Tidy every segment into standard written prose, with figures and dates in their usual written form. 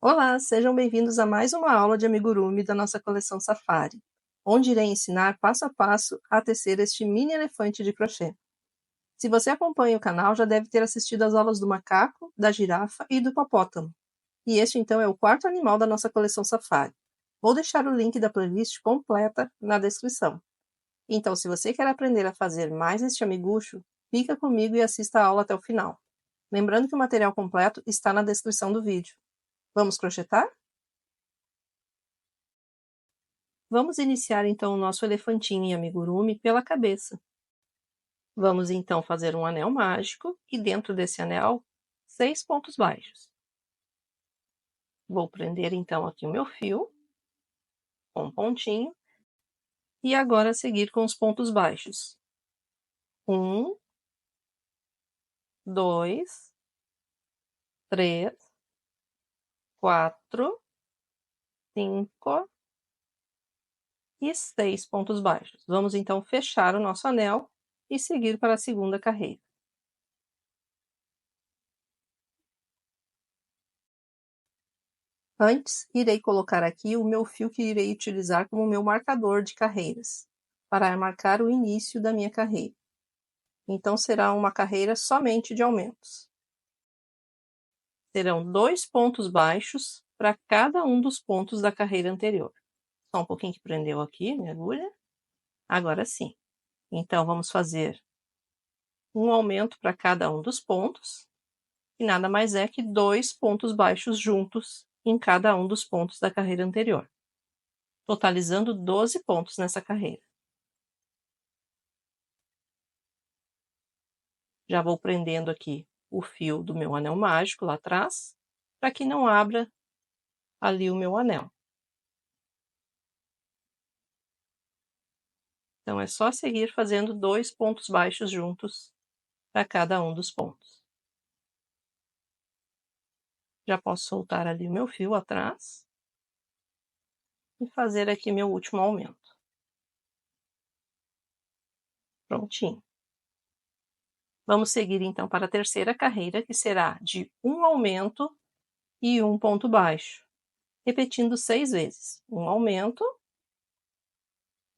Olá, sejam bem-vindos a mais uma aula de amigurumi da nossa coleção Safari, onde irei ensinar passo a passo a tecer este mini elefante de crochê. Se você acompanha o canal, já deve ter assistido às aulas do macaco, da girafa e do hipopótamo. E este então é o quarto animal da nossa coleção Safari. Vou deixar o link da playlist completa na descrição. Então, se você quer aprender a fazer mais este amigucho, fica comigo e assista a aula até o final. Lembrando que o material completo está na descrição do vídeo. Vamos crochetar? Vamos iniciar então o nosso elefantinho em amigurumi pela cabeça. Vamos então fazer um anel mágico e dentro desse anel, 6 pontos baixos. Vou prender então aqui o meu fio, com um pontinho, e agora seguir com os pontos baixos. 1, 2, 3, 4, 5 e 6 pontos baixos. Vamos então fechar o nosso anel e seguir para a segunda carreira. Antes, irei colocar aqui o meu fio que irei utilizar como meu marcador de carreiras, para marcar o início da minha carreira. Então, será uma carreira somente de aumentos. Serão 2 pontos baixos para cada um dos pontos da carreira anterior. Só um pouquinho que prendeu aqui, minha agulha. Agora sim. Então, vamos fazer um aumento para cada um dos pontos, e nada mais é que 2 pontos baixos juntos em cada um dos pontos da carreira anterior, totalizando 12 pontos nessa carreira. Já vou prendendo aqui o fio do meu anel mágico lá atrás, para que não abra ali o meu anel. Então, é só seguir fazendo 2 pontos baixos juntos para cada um dos pontos. Já posso soltar ali o meu fio atrás e fazer aqui meu último aumento. Prontinho. Vamos seguir então para a terceira carreira, que será de um aumento e um ponto baixo, repetindo 6 vezes. Um aumento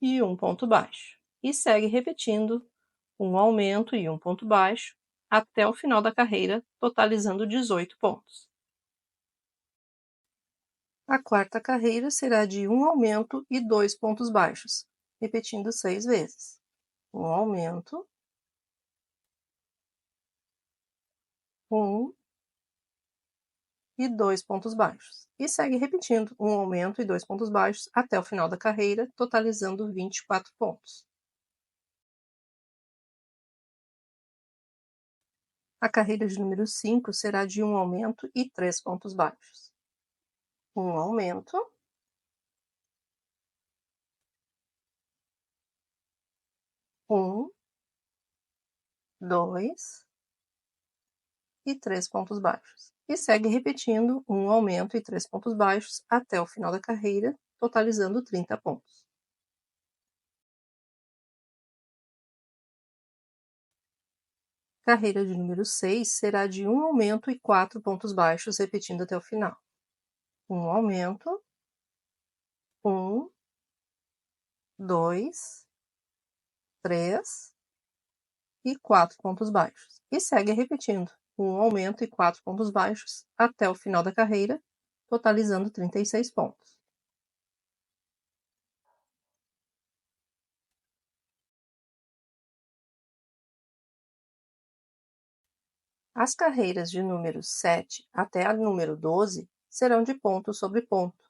e um ponto baixo. E segue repetindo um aumento e um ponto baixo até o final da carreira, totalizando 18 pontos. A quarta carreira será de um aumento e 2 pontos baixos, repetindo 6 vezes. Um aumento, um e 2 pontos baixos. E segue repetindo um aumento e 2 pontos baixos até o final da carreira, totalizando 24 pontos. A carreira de número 5 será de um aumento e 3 pontos baixos. Um aumento, um, 2 e 3 pontos baixos. E segue repetindo um aumento e 3 pontos baixos até o final da carreira, totalizando 30 pontos. Carreira de número 6 será de um aumento e 4 pontos baixos, repetindo até o final. Um aumento, 1, 2, 3 e 4 pontos baixos. E segue repetindo um aumento e 4 pontos baixos até o final da carreira, totalizando 36 pontos. As carreiras de número 7 até a número 12 serão de ponto sobre ponto.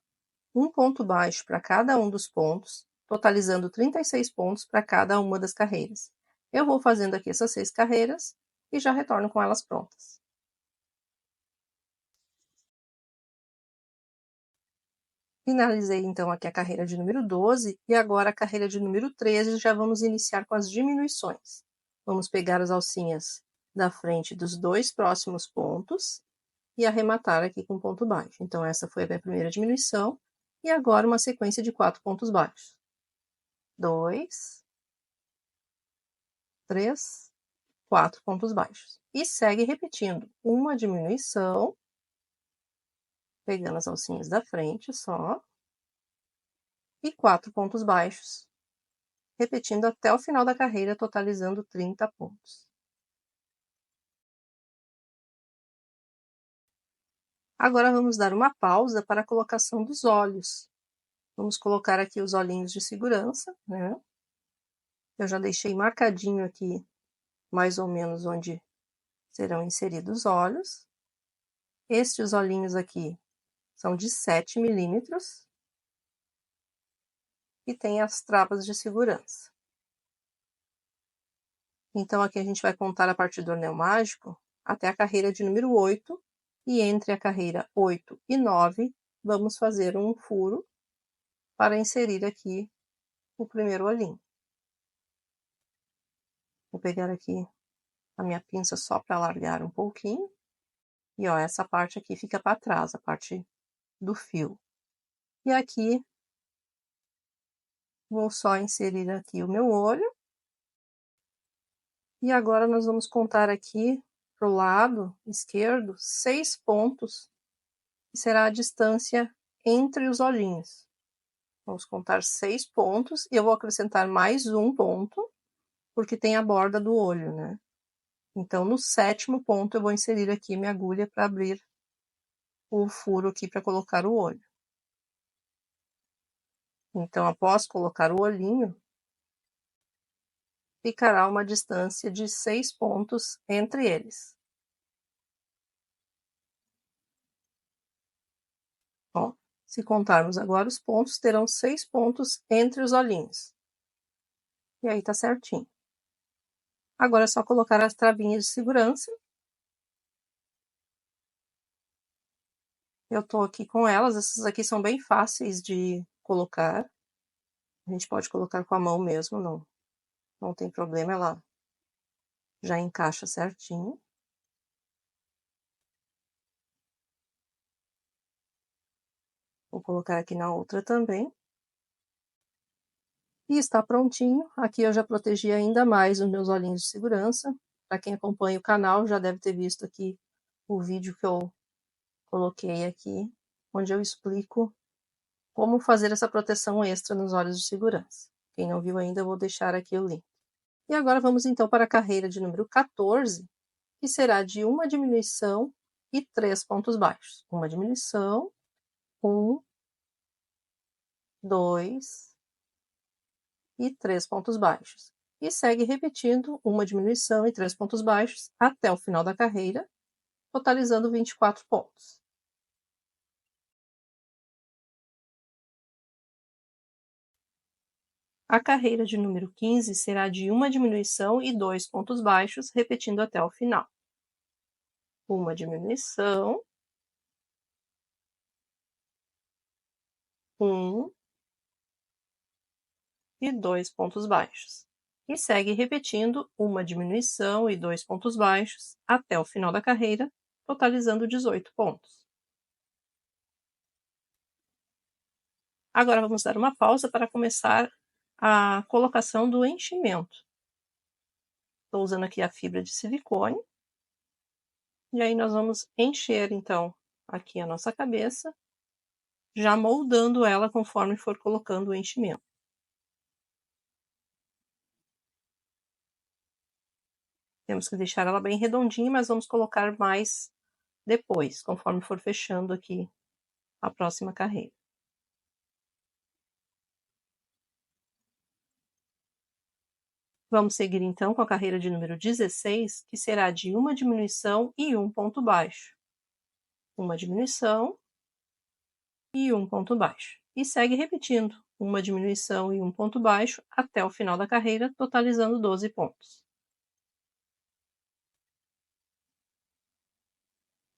Um ponto baixo para cada um dos pontos, totalizando 36 pontos para cada uma das carreiras. Eu vou fazendo aqui essas 6 carreiras e já retorno com elas prontas. Finalizei então aqui a carreira de número 12 e agora a carreira de número 13 já vamos iniciar com as diminuições. Vamos pegar as alcinhas da frente dos 2 próximos pontos e arrematar aqui com ponto baixo. Então, essa foi a minha primeira diminuição. E agora uma sequência de 4 pontos baixos. 2, 3, 4 pontos baixos. E segue repetindo uma diminuição Pegando as alcinhas da frente só. E 4 pontos baixos, repetindo até o final da carreira, totalizando 30 pontos. Agora vamos dar uma pausa para a colocação dos olhos. Vamos colocar aqui os olhinhos de segurança, né? Eu já deixei marcadinho aqui, mais ou menos onde serão inseridos os olhos. Estes olhinhos aqui são de 7 milímetros e tem as travas de segurança. Então, aqui a gente vai contar a partir do anel mágico até a carreira de número 8, e entre a carreira 8 e 9, vamos fazer um furo para inserir aqui o primeiro olhinho. Vou pegar aqui a minha pinça só para alargar um pouquinho. E ó, essa parte aqui fica para trás, a parte do fio. E aqui, vou só inserir aqui o meu olho. E agora nós vamos contar aqui para o lado esquerdo 6 pontos, que será a distância entre os olhinhos. Vamos contar 6 pontos e eu vou acrescentar mais um ponto, porque tem a borda do olho, né? Então, no 7º ponto, eu vou inserir aqui minha agulha para abrir o furo aqui para colocar o olho. Então, após colocar o olhinho, ficará uma distância de 6 pontos entre eles. Ó, se contarmos agora os pontos, terão 6 pontos entre os olhinhos. E aí tá certinho. Agora é só colocar as travinhas de segurança. Eu tô aqui com elas, essas aqui são bem fáceis de colocar. A gente pode colocar com a mão mesmo, não tem problema, ela já encaixa certinho. Vou colocar aqui na outra também. E está prontinho. Aqui eu já protegi ainda mais os meus olhinhos de segurança. Para quem acompanha o canal já deve ter visto aqui o vídeo que eu coloquei aqui, onde eu explico como fazer essa proteção extra nos olhos de segurança. Quem não viu ainda, eu vou deixar aqui o link. E agora vamos então para a carreira de número 14, que será de uma diminuição e 3 pontos baixos. Uma diminuição, 1, 2 e 3 pontos baixos. E segue repetindo uma diminuição e 3 pontos baixos até o final da carreira, totalizando 24 pontos. A carreira de número 15 será de uma diminuição e 2 pontos baixos, repetindo até o final. Uma diminuição, 1 e 2 pontos baixos. E segue repetindo uma diminuição e 2 pontos baixos até o final da carreira, totalizando 18 pontos. Agora vamos dar uma pausa para começar a colocação do enchimento. Estou usando aqui a fibra de silicone. E aí nós vamos encher, então, aqui a nossa cabeça, já moldando ela conforme for colocando o enchimento. Temos que deixar ela bem redondinha, mas vamos colocar mais depois, conforme for fechando aqui a próxima carreira. Vamos seguir então com a carreira de número 16, que será de uma diminuição e 1 ponto baixo. Uma diminuição e 1 ponto baixo. E segue repetindo uma diminuição e 1 ponto baixo até o final da carreira, totalizando 12 pontos.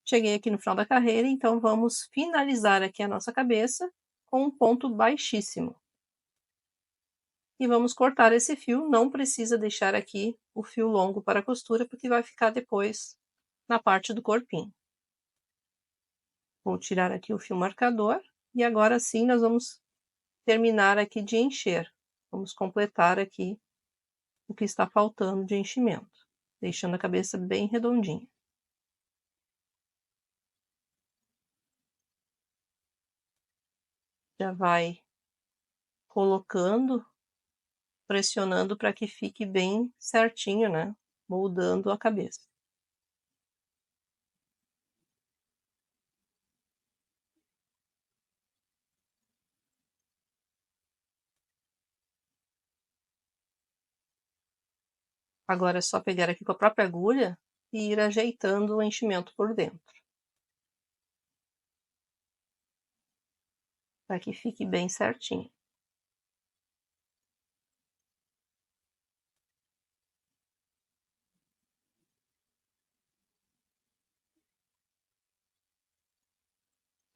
Cheguei aqui no final da carreira, então vamos finalizar aqui a nossa cabeça com um ponto baixíssimo. E vamos cortar esse fio, não precisa deixar aqui o fio longo para a costura, porque vai ficar depois na parte do corpinho. Vou tirar aqui o fio marcador e agora sim nós vamos terminar aqui de encher. Vamos completar aqui o que está faltando de enchimento, deixando a cabeça bem redondinha. Já vai colocando, pressionando para que fique bem certinho, né? Moldando a cabeça. Agora é só pegar aqui com a própria agulha e ir ajeitando o enchimento por dentro, para que fique bem certinho.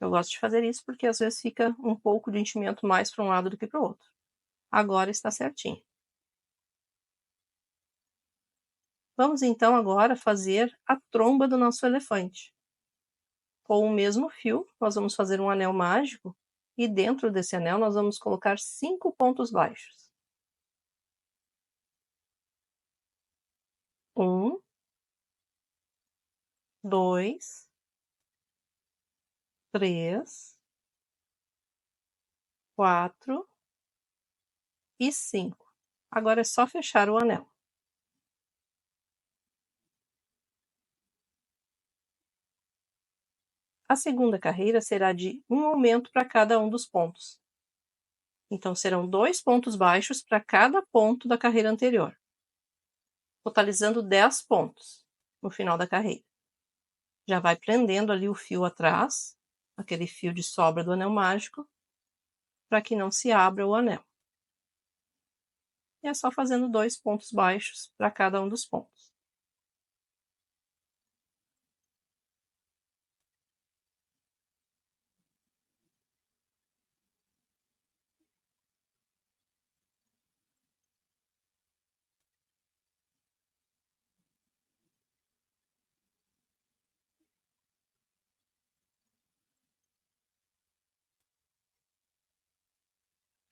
Eu gosto de fazer isso porque às vezes fica um pouco de enchimento mais para um lado do que para o outro. Agora está certinho. Vamos então agora fazer a tromba do nosso elefante. Com o mesmo fio, nós vamos fazer um anel mágico e dentro desse anel nós vamos colocar 5 pontos baixos. 1, 2, 3, 4 e 5. Agora é só fechar o anel. A segunda carreira será de um aumento para cada um dos pontos. Então, serão 2 pontos baixos para cada ponto da carreira anterior, totalizando 10 pontos no final da carreira. Já vai prendendo ali o fio atrás, aquele fio de sobra do anel mágico, para que não se abra o anel. E é só fazendo 2 pontos baixos para cada um dos pontos.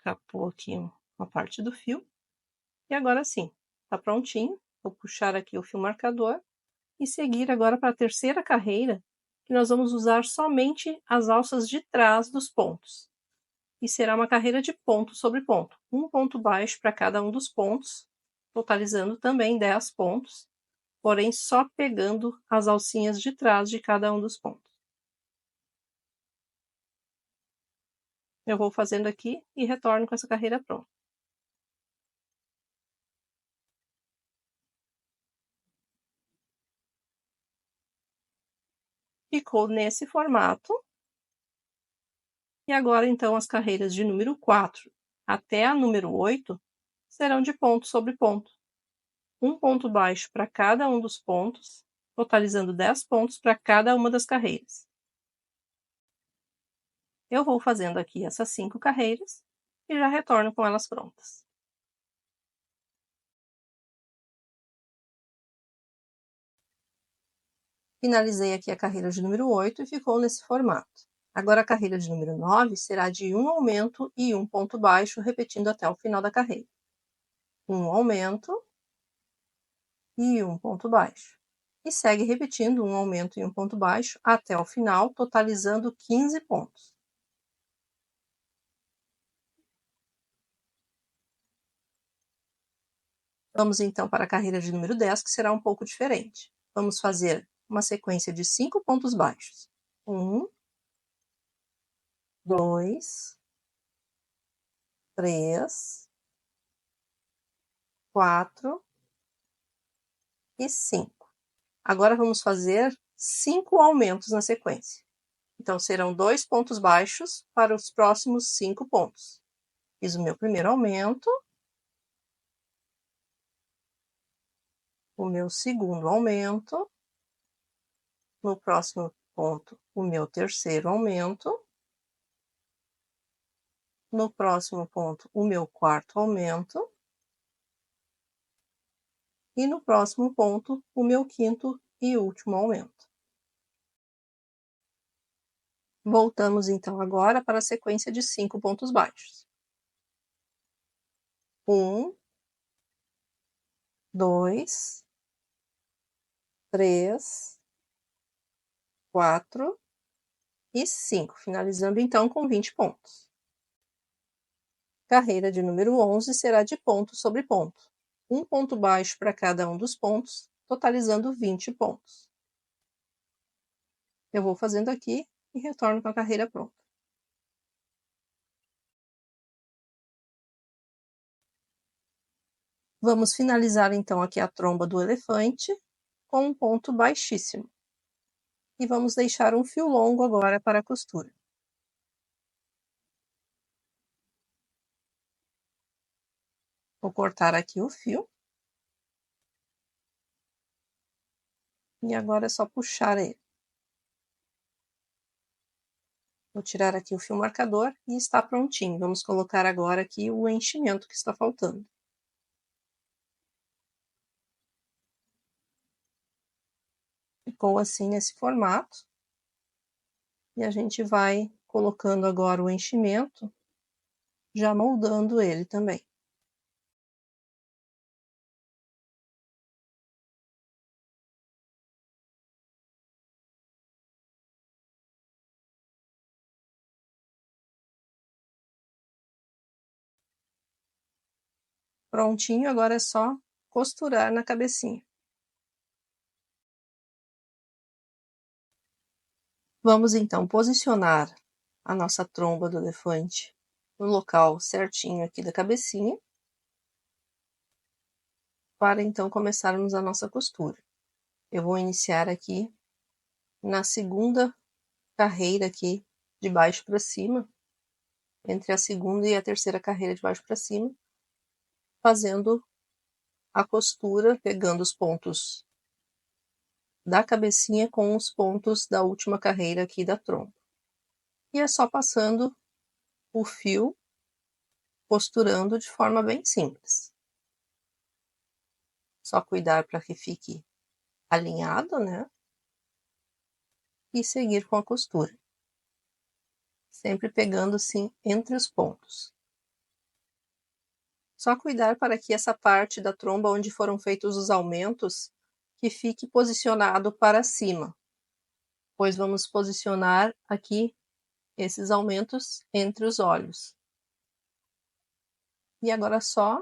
Capou aqui uma parte do fio. E agora sim, está prontinho. Vou puxar aqui o fio marcador e seguir agora para a terceira carreira, que nós vamos usar somente as alças de trás dos pontos. E será uma carreira de ponto sobre ponto, um ponto baixo para cada um dos pontos, totalizando também 10 pontos, porém só pegando as alcinhas de trás de cada um dos pontos. Eu vou fazendo aqui e retorno com essa carreira pronta. Ficou nesse formato. E agora, então, as carreiras de número 4 até a número 8 serão de ponto sobre ponto. Um ponto baixo para cada um dos pontos, totalizando 10 pontos para cada uma das carreiras. Eu vou fazendo aqui essas 5 carreiras e já retorno com elas prontas. Finalizei aqui a carreira de número 8 e ficou nesse formato. Agora a carreira de número 9 será de um aumento e um ponto baixo, repetindo até o final da carreira. Um aumento e um ponto baixo. E segue repetindo um aumento e um ponto baixo até o final, totalizando 15 pontos. Vamos então para a carreira de número 10, que será um pouco diferente. Vamos fazer uma sequência de 5 pontos baixos. 1, 2, 3, 4 e 5. Agora vamos fazer 5 aumentos na sequência. Então, serão 2 pontos baixos para os próximos 5 pontos. Fiz o meu primeiro aumento, o meu segundo aumento, no próximo ponto, o meu terceiro aumento, no próximo ponto, o meu quarto aumento, e no próximo ponto, o meu quinto e último aumento. Voltamos então agora para a sequência de 5 pontos baixos. 1, 2, 3, 4 e 5, finalizando então com 20 pontos. Carreira de número 11 será de ponto sobre ponto. Um ponto baixo para cada um dos pontos, totalizando 20 pontos. Eu vou fazendo aqui e retorno com a carreira pronta. Vamos finalizar então aqui a tromba do elefante com um ponto baixíssimo. E vamos deixar um fio longo agora para a costura. Vou cortar aqui o fio. E agora é só puxar ele. Vou tirar aqui o fio marcador e está prontinho. Vamos colocar agora aqui o enchimento que está faltando. Ficou assim nesse formato. E a gente vai colocando agora o enchimento, já moldando ele também. Prontinho, agora é só costurar na cabecinha. Vamos então posicionar a nossa tromba do elefante no local certinho aqui da cabecinha, para então começarmos a nossa costura. Eu vou iniciar aqui na segunda carreira aqui de baixo para cima, entre a segunda e a terceira carreira de baixo para cima, fazendo a costura, pegando os pontos da cabecinha com os pontos da última carreira aqui da tromba. E é só passando o fio, costurando de forma bem simples. Só cuidar para que fique alinhado, né? E seguir com a costura. Sempre pegando assim entre os pontos. Só cuidar para que essa parte da tromba onde foram feitos os aumentos, que fique posicionado para cima. Pois vamos posicionar aqui esses aumentos entre os olhos. E agora é só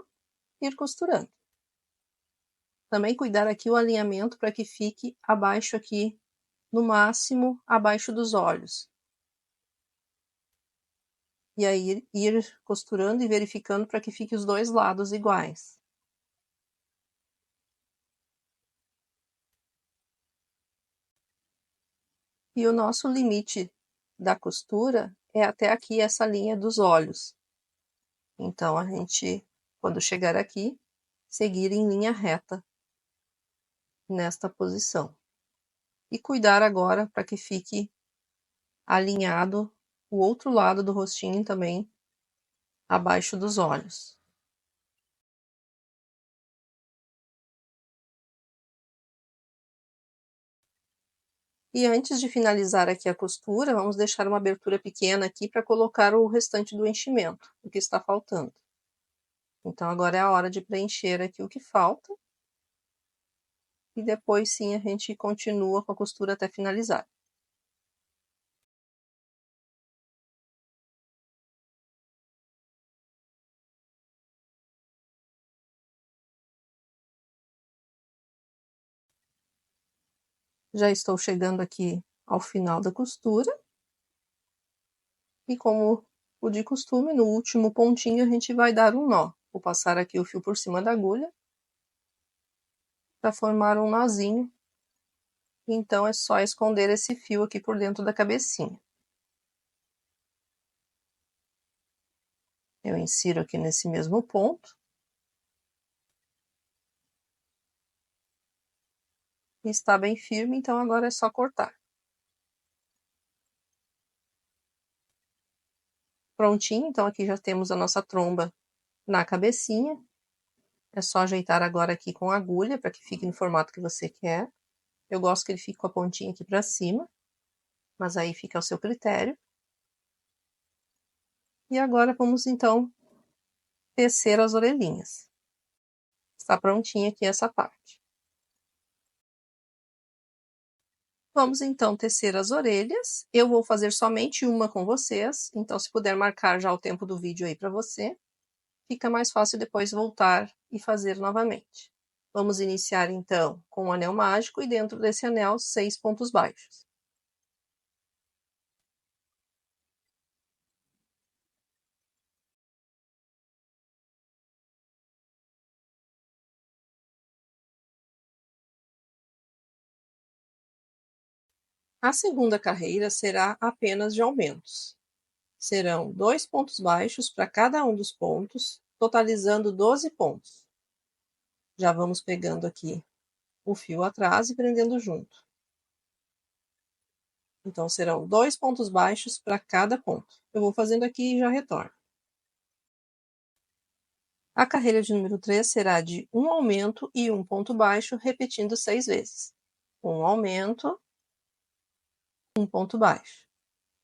ir costurando. Também cuidar aqui o alinhamento para que fique abaixo aqui, no máximo abaixo dos olhos. E aí ir costurando e verificando para que fique os dois lados iguais. E o nosso limite da costura é até aqui essa linha dos olhos. Então a gente, quando chegar aqui, seguir em linha reta nesta posição. E cuidar agora para que fique alinhado o outro lado do rostinho também abaixo dos olhos. E antes de finalizar aqui a costura, vamos deixar uma abertura pequena aqui para colocar o restante do enchimento, o que está faltando. Então agora é a hora de preencher aqui o que falta. E depois sim a gente continua com a costura até finalizar. Já estou chegando aqui ao final da costura. E como o de costume, no último pontinho a gente vai dar um nó. Vou passar aqui o fio por cima da agulha para formar um nozinho. Então é só esconder esse fio aqui por dentro da cabecinha. Eu insiro aqui nesse mesmo ponto. Está bem firme, então agora é só cortar. Prontinho, então aqui já temos a nossa tromba na cabecinha. É só ajeitar agora aqui com a agulha para que fique no formato que você quer. Eu gosto que ele fique com a pontinha aqui para cima, mas aí fica ao seu critério. E agora vamos então tecer as orelhinhas. Está prontinha aqui essa parte. Vamos então tecer as orelhas. Eu vou fazer somente uma com vocês, então se puder marcar já o tempo do vídeo aí para você. fica mais fácil depois voltar e fazer novamente. Vamos iniciar então com o anel mágico e dentro desse anel 6 pontos baixos. A segunda carreira será apenas de aumentos. Serão 2 pontos baixos para cada um dos pontos, totalizando 12 pontos. Já vamos pegando aqui o fio atrás e prendendo junto. Então, serão 2 pontos baixos para cada ponto. Eu vou fazendo aqui e já retorno. A carreira de número 3 será de um aumento e um ponto baixo, repetindo 6 vezes. Um aumento, um ponto baixo.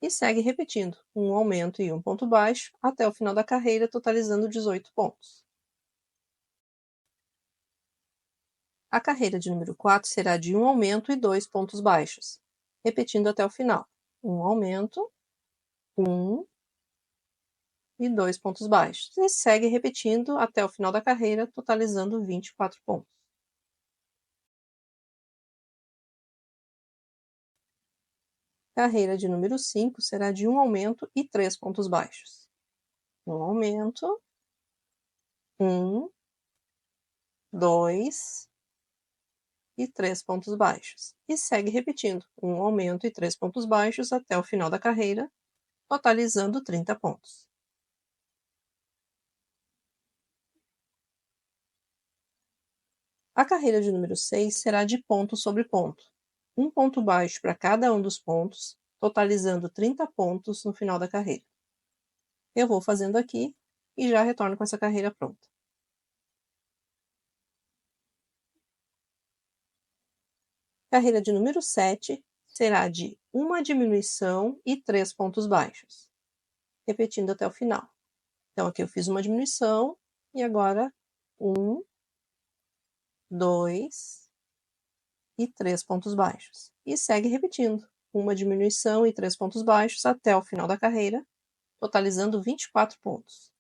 E segue repetindo um aumento e um ponto baixo até o final da carreira, totalizando 18 pontos. A carreira de número 4 será de um aumento e 2 pontos baixos, repetindo até o final. Um aumento, um e 2 pontos baixos. E segue repetindo até o final da carreira, totalizando 24 pontos. Carreira de número 5 será de um aumento e 3 pontos baixos. Um aumento, um, 2 e 3 pontos baixos. E segue repetindo um aumento e 3 pontos baixos até o final da carreira, totalizando 30 pontos. A carreira de número 6 será de ponto sobre ponto. Um ponto baixo para cada um dos pontos, totalizando 30 pontos no final da carreira. Eu vou fazendo aqui e já retorno com essa carreira pronta. Carreira de número 7 será de uma diminuição e 3 pontos baixos, repetindo até o final. Então, aqui eu fiz uma diminuição e agora 1, 2 e 3 pontos baixos. E segue repetindo, uma diminuição e 3 pontos baixos até o final da carreira, totalizando 24 pontos.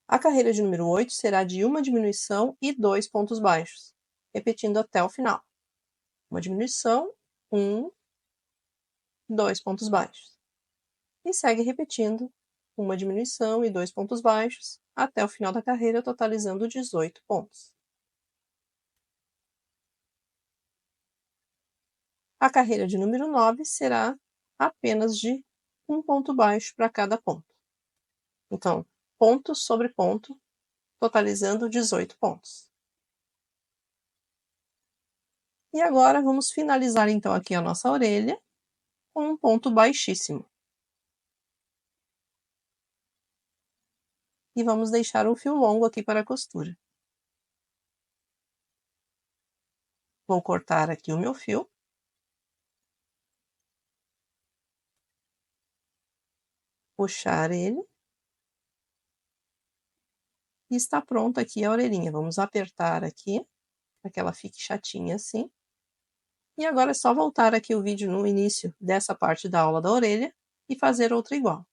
A carreira de número 8 será de uma diminuição e 2 pontos baixos, repetindo até o final. Uma diminuição, 1, 2 pontos baixos. E segue repetindo, uma diminuição e 2 pontos baixos, até o final da carreira, totalizando 18 pontos. A carreira de número 9 será apenas de um ponto baixo para cada ponto. Então, ponto sobre ponto, totalizando 18 pontos. E agora vamos finalizar então aqui a nossa orelha com um ponto baixíssimo. E vamos deixar um fio longo aqui para a costura. Vou cortar aqui o meu fio. Puxar ele. E está pronta aqui a orelhinha. Vamos apertar aqui, para que ela fique chatinha assim. E agora é só voltar aqui o vídeo no início dessa parte da aula da orelha e fazer outra igual.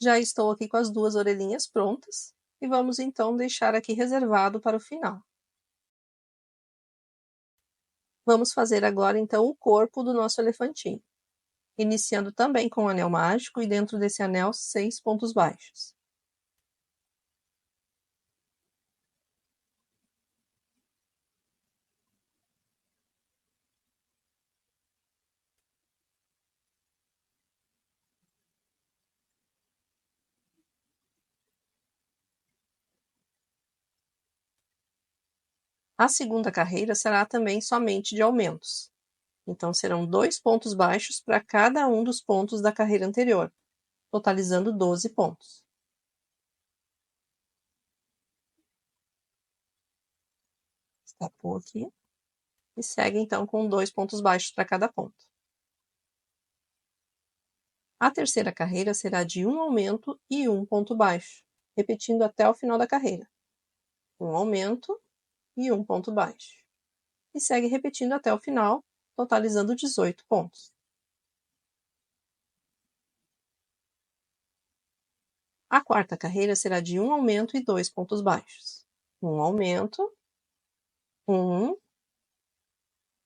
Já estou aqui com as duas orelhinhas prontas e vamos então deixar aqui reservado para o final. Vamos fazer agora então o corpo do nosso elefantinho, iniciando também com o anel mágico e dentro desse anel 6 pontos baixos. A segunda carreira será também somente de aumentos. Então, serão 2 pontos baixos para cada um dos pontos da carreira anterior, totalizando 12 pontos. Tapou aqui. E segue, então, com 2 pontos baixos para cada ponto. A terceira carreira será de um aumento e um ponto baixo, repetindo até o final da carreira. Um aumento e um ponto baixo. E segue repetindo até o final, totalizando 18 pontos. A quarta carreira será de um aumento e 2 pontos baixos. Um aumento,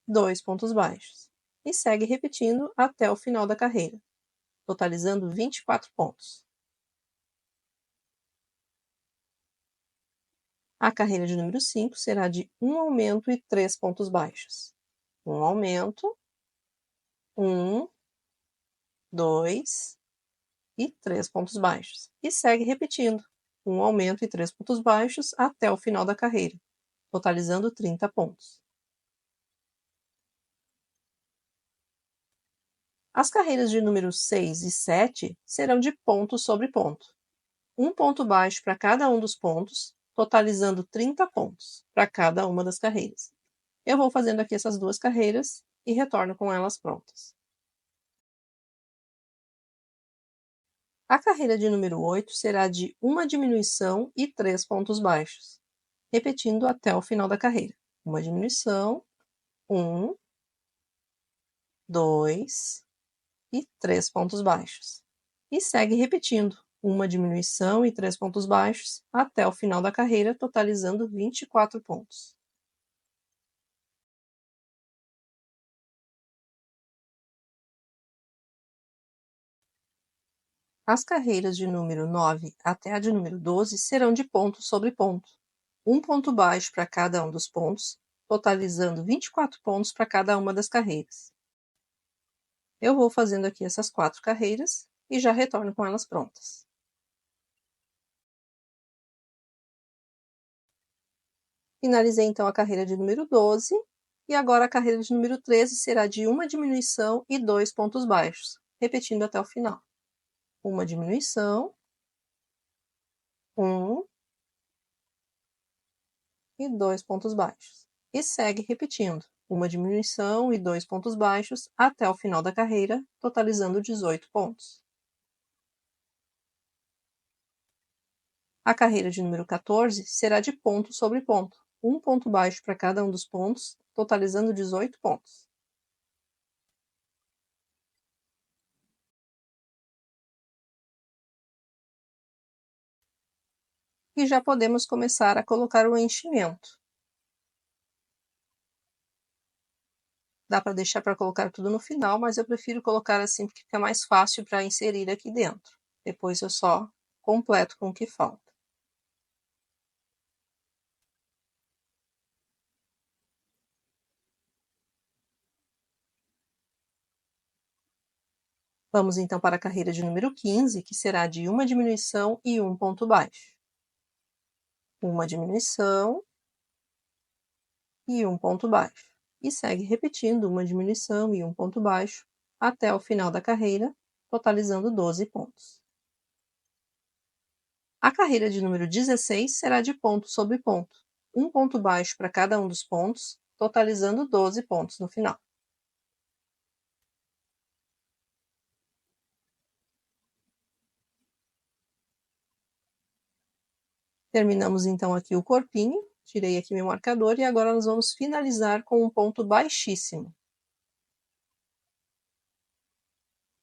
2 pontos baixos. E segue repetindo até o final da carreira, totalizando 24 pontos. A carreira de número 5 será de um aumento e 3 pontos baixos. Um aumento, 2 e 3 pontos baixos. E segue repetindo, um aumento e 3 pontos baixos até o final da carreira, totalizando 30 pontos. As carreiras de número 6 e 7 serão de ponto sobre ponto. Um ponto baixo para cada um dos pontos, totalizando 30 pontos para cada uma das carreiras. Eu vou fazendo aqui essas duas carreiras e retorno com elas prontas. A carreira de número 8 será de uma diminuição e 3 pontos baixos, repetindo até o final da carreira. Uma diminuição, 2 e 3 pontos baixos. E segue repetindo, uma diminuição e 3 pontos baixos até o final da carreira, totalizando 24 pontos. As carreiras de número 9 até a de número 12 serão de ponto sobre ponto. Um ponto baixo para cada um dos pontos, totalizando 24 pontos para cada uma das carreiras. Eu vou fazendo aqui essas 4 carreiras e já retorno com elas prontas. Finalizei então a carreira de número 12 e agora a carreira de número 13 será de uma diminuição e 2 pontos baixos, repetindo até o final. Uma diminuição, 1 e 2 pontos baixos. E segue repetindo, uma diminuição e 2 pontos baixos até o final da carreira, totalizando 18 pontos. A carreira de número 14 será de ponto sobre ponto, um ponto baixo para cada um dos pontos, totalizando 18 pontos. E já podemos começar a colocar o enchimento. Dá para deixar para colocar tudo no final, mas eu prefiro colocar assim porque fica mais fácil para inserir aqui dentro. Depois eu só completo com o que falta. Vamos então para a carreira de número 15, que será de uma diminuição e um ponto baixo. Uma diminuição e um ponto baixo. E segue repetindo uma diminuição e um ponto baixo até o final da carreira, totalizando 12 pontos. A carreira de número 16 será de ponto sobre ponto, um ponto baixo para cada um dos pontos, totalizando 12 pontos no final. Terminamos então aqui o corpinho, tirei aqui meu marcador e agora nós vamos finalizar com um ponto baixíssimo.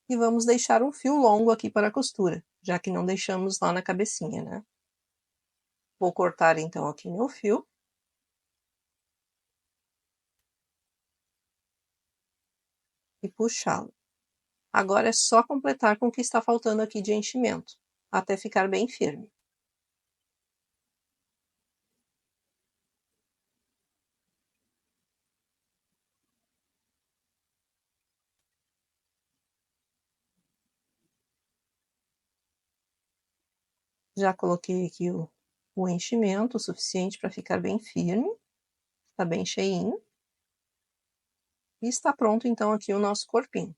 E vamos deixar um fio longo aqui para a costura, já que não deixamos lá na cabecinha, né? Vou cortar então aqui meu fio. E puxá-lo. Agora é só completar com o que está faltando aqui de enchimento, até ficar bem firme. Já coloquei aqui o enchimento o suficiente para ficar bem firme, está bem cheinho. E está pronto então aqui o nosso corpinho.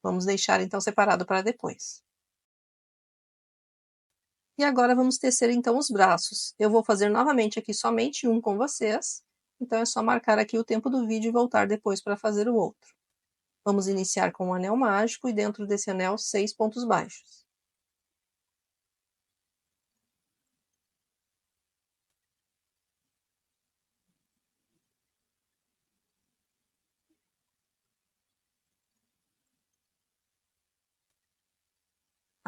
Vamos deixar então separado para depois. E agora vamos tecer então os braços. Eu vou fazer novamente aqui somente um com vocês, então é só marcar aqui o tempo do vídeo e voltar depois para fazer o outro. Vamos iniciar com um anel mágico e dentro desse anel 6 pontos baixos.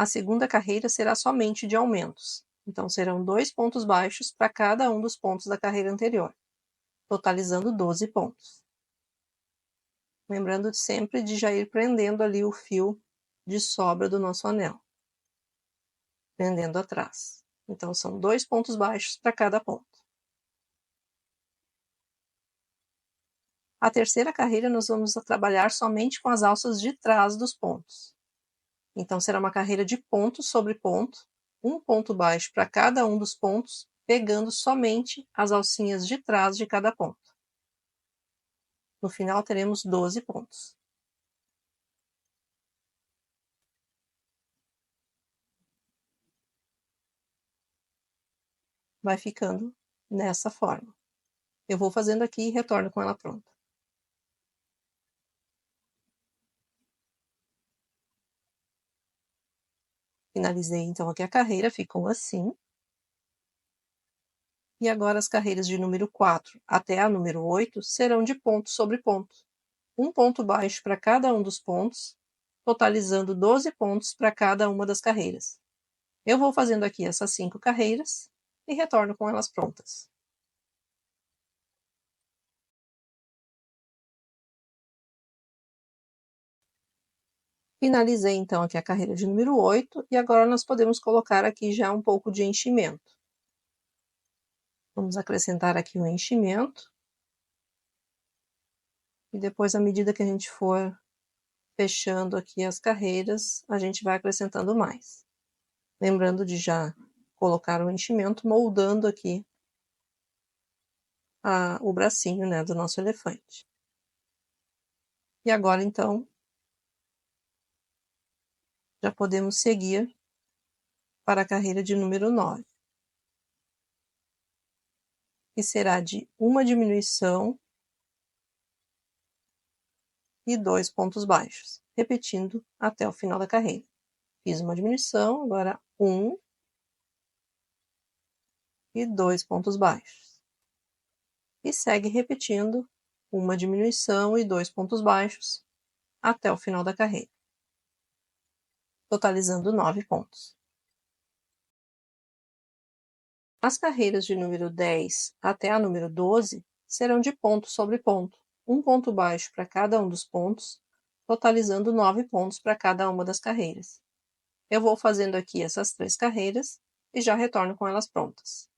A segunda carreira será somente de aumentos, então serão 2 pontos baixos para cada um dos pontos da carreira anterior, totalizando 12 pontos. Lembrando sempre de já ir prendendo ali o fio de sobra do nosso anel, prendendo atrás. Então são 2 pontos baixos para cada ponto. A terceira carreira nós vamos trabalhar somente com as alças de trás dos pontos. Então será uma carreira de ponto sobre ponto, um ponto baixo para cada um dos pontos, pegando somente as alcinhas de trás de cada ponto. No final teremos 12 pontos. Vai ficando nessa forma. Eu vou fazendo aqui e retorno com ela pronta. Finalizei então aqui a carreira, ficou assim. E agora as carreiras de número 4 até a número 8 serão de ponto sobre ponto. Um ponto baixo para cada um dos pontos, totalizando 12 pontos para cada uma das carreiras. Eu vou fazendo aqui essas 5 carreiras e retorno com elas prontas. Finalizei então aqui a carreira de número 8 e agora nós podemos colocar aqui já um pouco de enchimento. Vamos acrescentar aqui o enchimento. E depois, à medida que a gente for fechando aqui as carreiras, a gente vai acrescentando mais. Lembrando de já colocar o enchimento, moldando aqui o bracinho, né, do nosso elefante. E agora, então, já podemos seguir para a carreira de número 9, que será de uma diminuição e 2 pontos baixos, repetindo até o final da carreira. Fiz uma diminuição, agora 1 e 2 pontos baixos. E segue repetindo uma diminuição e 2 pontos baixos até o final da carreira, totalizando 9 pontos. As carreiras de número 10 até a número 12 serão de ponto sobre ponto, um ponto baixo para cada um dos pontos, totalizando 9 pontos para cada uma das carreiras. Eu vou fazendo aqui essas 3 carreiras e já retorno com elas prontas.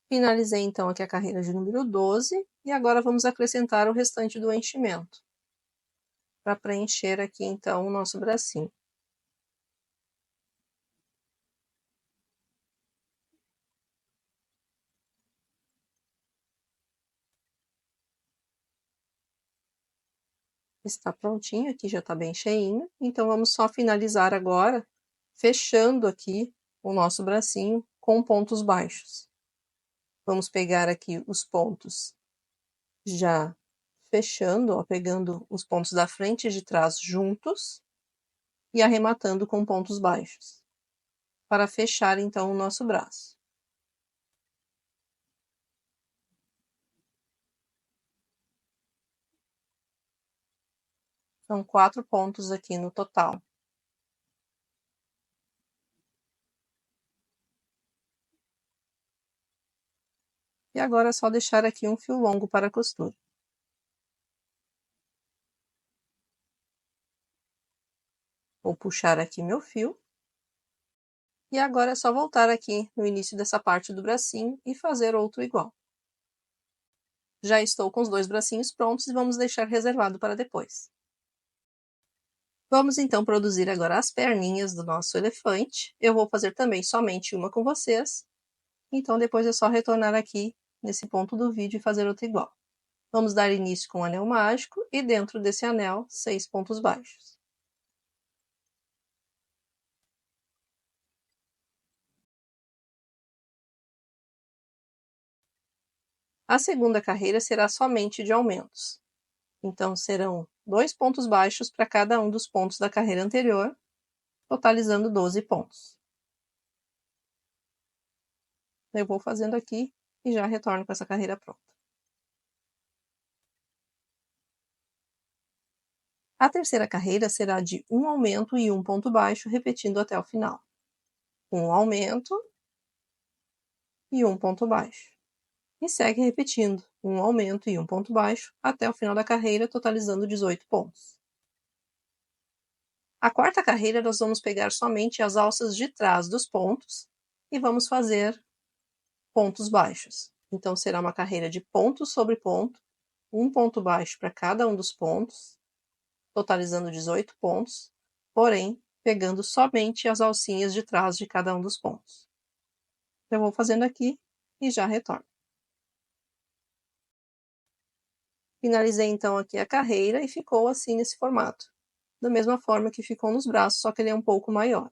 Finalizei então aqui a carreira de número 12 e agora vamos acrescentar o restante do enchimento, para preencher aqui então o nosso bracinho. Está prontinho, aqui já está bem cheinho, então vamos só finalizar agora, fechando aqui o nosso bracinho com pontos baixos. Vamos pegar aqui os pontos já fechando, ó, pegando os pontos da frente e de trás juntos e arrematando com pontos baixos, para fechar então o nosso braço. São 4 pontos aqui no total. E agora é só deixar aqui um fio longo para a costura. Vou puxar aqui meu fio. E agora é só voltar aqui no início dessa parte do bracinho e fazer outro igual. Já estou com os 2 bracinhos prontos e vamos deixar reservado para depois. Vamos então produzir agora as perninhas do nosso elefante. Eu vou fazer também somente uma com vocês. Então depois é só retornar aqui nesse ponto do vídeo e fazer outra igual. Vamos dar início com o anel mágico e dentro desse anel 6 pontos baixos. A segunda carreira será somente de aumentos. Então serão 2 pontos baixos para cada um dos pontos da carreira anterior, totalizando 12 pontos. Eu vou fazendo aqui e já retorno com essa carreira pronta. A terceira carreira será de um aumento e um ponto baixo, repetindo até o final. Um aumento e um ponto baixo. E segue repetindo, um aumento e um ponto baixo, até o final da carreira, totalizando 18 pontos. A quarta carreira, nós vamos pegar somente as alças de trás dos pontos e vamos fazer pontos baixos. Então, será uma carreira de ponto sobre ponto, um ponto baixo para cada um dos pontos, totalizando 18 pontos, porém, pegando somente as alcinhas de trás de cada um dos pontos. Eu vou fazendo aqui e já retorno. Finalizei então aqui a carreira e ficou assim nesse formato. Da mesma forma que ficou nos braços, só que ele é um pouco maior.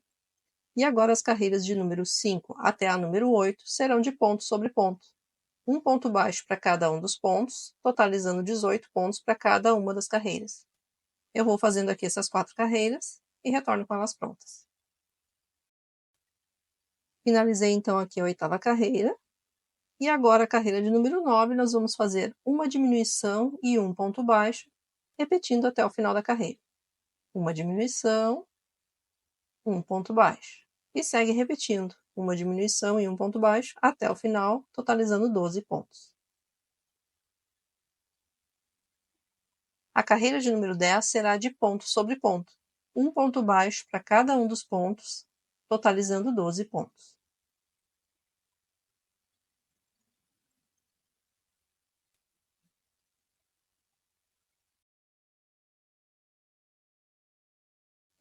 E agora as carreiras de número 5 até a número 8 serão de ponto sobre ponto. Um ponto baixo para cada um dos pontos, totalizando 18 pontos para cada uma das carreiras. Eu vou fazendo aqui essas 4 carreiras e retorno com elas prontas. Finalizei então aqui a oitava carreira. E agora a carreira de número 9, nós vamos fazer uma diminuição e um ponto baixo, repetindo até o final da carreira. Uma diminuição, um ponto baixo. E segue repetindo, uma diminuição e um ponto baixo, até o final, totalizando 12 pontos. A carreira de número 10 será de ponto sobre ponto, um ponto baixo para cada um dos pontos, totalizando 12 pontos.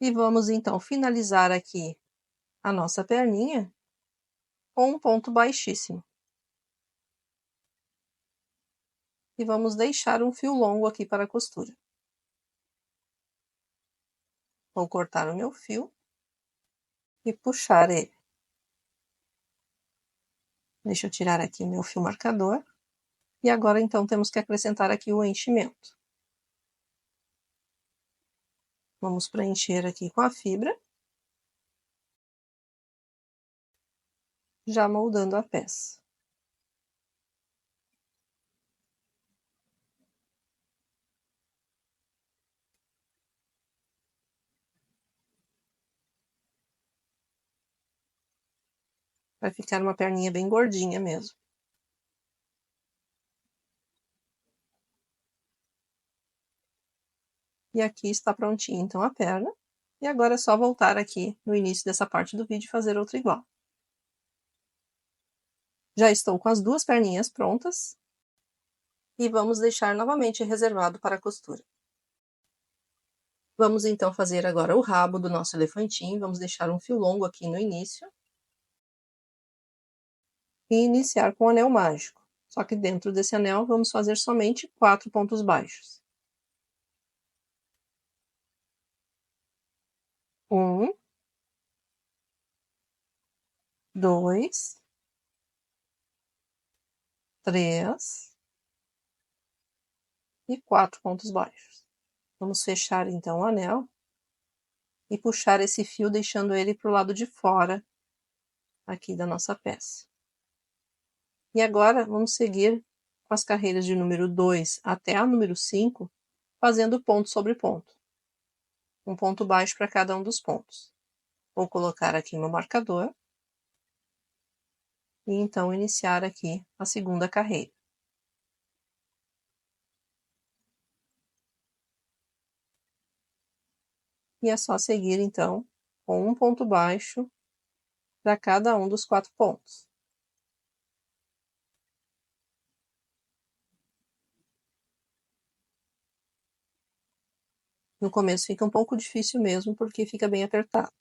E vamos então finalizar aqui a nossa perninha com um ponto baixíssimo. E vamos deixar um fio longo aqui para a costura. Vou cortar o meu fio e puxar ele. Deixa eu tirar aqui o meu fio marcador. E agora então temos que acrescentar aqui o enchimento. Vamos preencher aqui com a fibra, já moldando a peça. Vai ficar uma perninha bem gordinha mesmo. E aqui está prontinha então a perna. E agora é só voltar aqui no início dessa parte do vídeo e fazer outra igual. Já estou com as duas perninhas prontas. E vamos deixar novamente reservado para a costura. Vamos então fazer agora o rabo do nosso elefantinho. Vamos deixar um fio longo aqui no início. E iniciar com o anel mágico. Só que dentro desse anel vamos fazer somente 4 pontos baixos. 1, 2, 3 e 4 pontos baixos. Vamos fechar então o anel e puxar esse fio, deixando ele para o lado de fora aqui da nossa peça. E agora vamos seguir com as carreiras de número 2 até a número 5, fazendo ponto sobre ponto. Um ponto baixo para cada um dos pontos. Vou colocar aqui meu marcador e então iniciar aqui a segunda carreira. E é só seguir então com um ponto baixo para cada um dos 4 pontos. No começo fica um pouco difícil mesmo, porque fica bem apertado.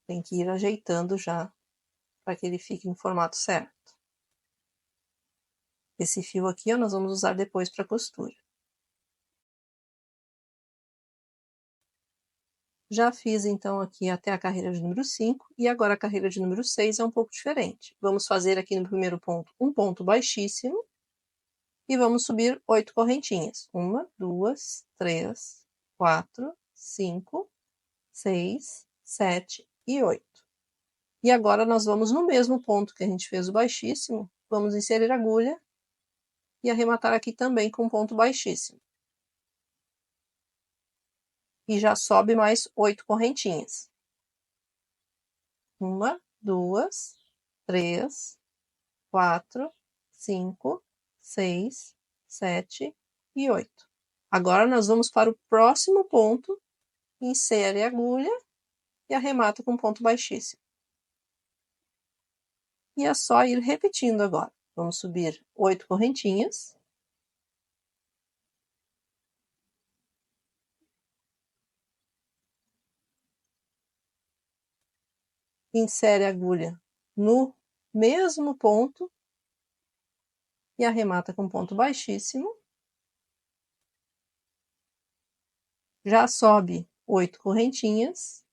Tem que ir ajeitando já, para que ele fique em formato certo. Esse fio aqui, ó, nós vamos usar depois para costura. Já fiz então aqui até a carreira de número 5, e agora a carreira de número 6 é um pouco diferente. Vamos fazer aqui no primeiro ponto um ponto baixíssimo, e vamos subir 8 correntinhas. 1, 2, 3, 4, 5, 6, 7 e 8. E agora nós vamos no mesmo ponto que a gente fez o baixíssimo, vamos inserir a agulha e arrematar aqui também com ponto baixíssimo. E já sobe mais 8 correntinhas. 1, 2, 3, 4, 5, 6, 7 e 8. Agora nós vamos para o próximo ponto, insere a agulha e arremata com ponto baixíssimo. E é só ir repetindo agora. Vamos subir 8 correntinhas. Insere a agulha no mesmo ponto e arremata com ponto baixíssimo. Já sobe 8 correntinhas.